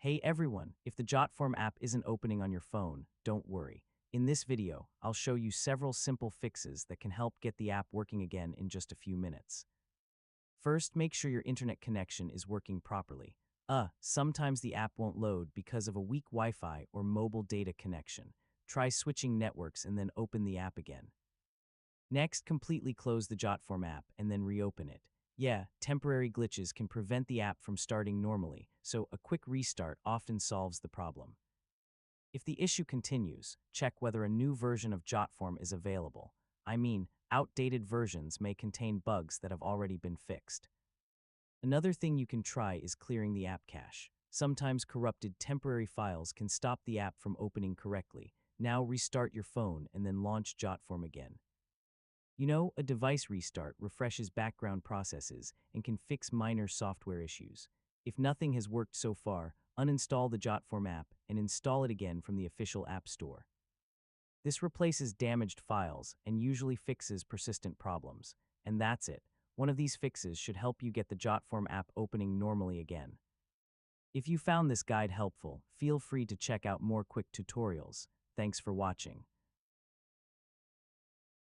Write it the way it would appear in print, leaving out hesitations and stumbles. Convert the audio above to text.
Hey everyone, if the Jotform app isn't opening on your phone, don't worry. In this video, I'll show you several simple fixes that can help get the app working again in just a few minutes. First, make sure your internet connection is working properly. Sometimes the app won't load because of a weak Wi-Fi or mobile data connection. Try switching networks and then open the app again. Next, completely close the Jotform app and then reopen it. Yeah, temporary glitches can prevent the app from starting normally, so a quick restart often solves the problem. If the issue continues, check whether a new version of Jotform is available. Outdated versions may contain bugs that have already been fixed. Another thing you can try is clearing the app cache. Sometimes corrupted temporary files can stop the app from opening correctly. Now restart your phone and then launch Jotform again. A device restart refreshes background processes and can fix minor software issues. If nothing has worked so far, uninstall the Jotform app and install it again from the official App Store. This replaces damaged files and usually fixes persistent problems. And that's it. One of these fixes should help you get the Jotform app opening normally again. If you found this guide helpful, feel free to check out more quick tutorials. Thanks for watching.